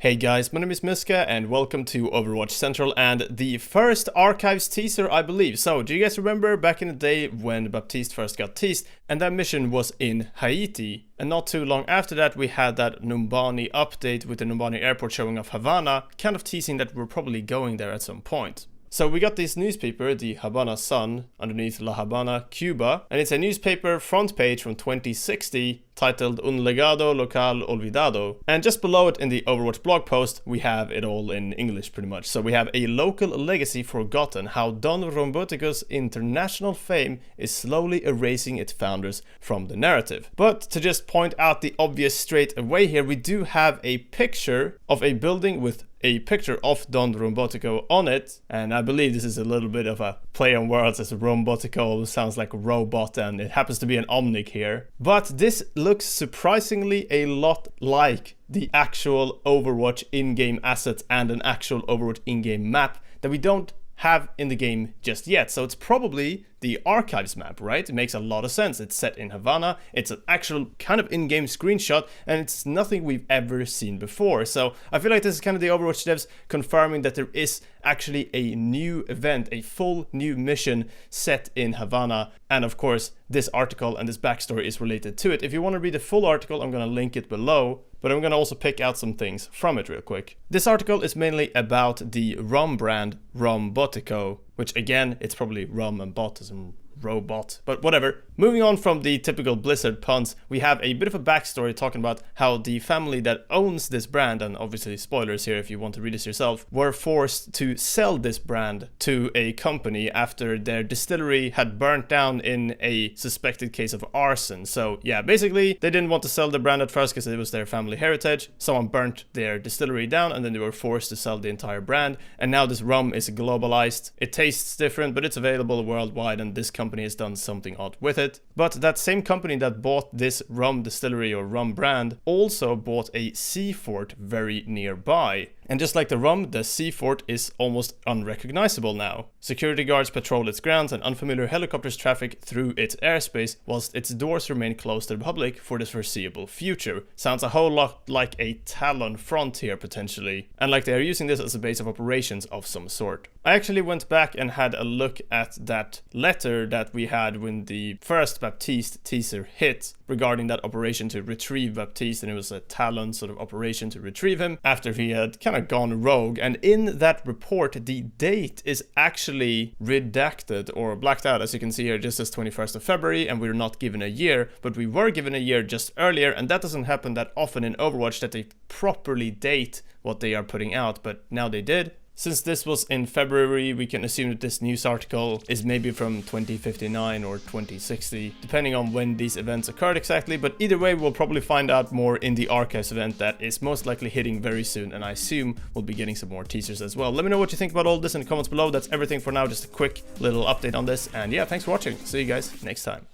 Hey guys, my name is Miska and welcome to Overwatch Central and the first Archives teaser, I believe. So, do you guys remember back in the day when Baptiste first got teased and that mission was in Haiti? And not too long after that we had that Numbani update with the Numbani airport showing off Havana, kind of teasing that we're probably going there at some point. So we got this newspaper, the Havana Sun, underneath La Habana, Cuba, and it's a newspaper front page from 2060 titled Un legado local olvidado. And just below it in the Overwatch blog post, we have it all in English pretty much. So we have a local legacy forgotten, how Don Robotico's international fame is slowly erasing its founders from the narrative. But to just point out the obvious straight away here, we do have a picture of a building with a picture of Don Robotico on it, and I believe this is a little bit of a play on words, as Robotico sounds like a robot and it happens to be an Omnic here. But this looks surprisingly a lot like the actual Overwatch in-game assets and an actual Overwatch in-game map that we don't have in the game just yet. So it's probably the Archives map, right? It makes a lot of sense. It's set in Havana, it's an actual kind of in-game screenshot, and it's nothing we've ever seen before. So I feel like this is kind of the Overwatch devs confirming that there is actually a new event, a full new mission set in Havana. And of course, this article and this backstory is related to it. If you want to read the full article, I'm going to link it below, but I'm going to also pick out some things from it real quick. This article is mainly about the rum brand Robotico, which again, it's probably rum and bot as in robot, but whatever. Moving on from the typical Blizzard puns, we have a bit of a backstory talking about how the family that owns this brand, and obviously spoilers here if you want to read this yourself, were forced to sell this brand to a company after their distillery had burnt down in a suspected case of arson. So yeah, basically they didn't want to sell the brand at first because it was their family heritage. Someone burnt their distillery down and then they were forced to sell the entire brand, and now this rum is globalized. It tastes different, but it's available worldwide, and this company has done something odd with it. But that same company that bought this rum distillery or rum brand also bought a sea fort very nearby. And just like the rum, the sea fort is almost unrecognizable now. Security guards patrol its grounds and unfamiliar helicopters traffic through its airspace, whilst its doors remain closed to the public for the foreseeable future. Sounds a whole lot like a Talon frontier potentially, and like they are using this as a base of operations of some sort. I actually went back and had a look at that letter that we had when the first Baptiste teaser hit regarding that operation to retrieve Baptiste, and it was a Talon sort of operation to retrieve him after he had kind of gone rogue. And in that report, the date is actually redacted or blacked out, as you can see here, just as 21st of February, and we're not given a year, but we were given a year just earlier, and that doesn't happen that often in Overwatch that they properly date what they are putting out, but now they did. Since this was in February, we can assume that this news article is maybe from 2059 or 2060, depending on when these events occurred exactly, but either way we'll probably find out more in the Archives event that is most likely hitting very soon, and I assume we'll be getting some more teasers as well. Let me know what you think about all this in the comments below. That's everything for now, just a quick little update on this, and yeah, thanks for watching. See you guys next time.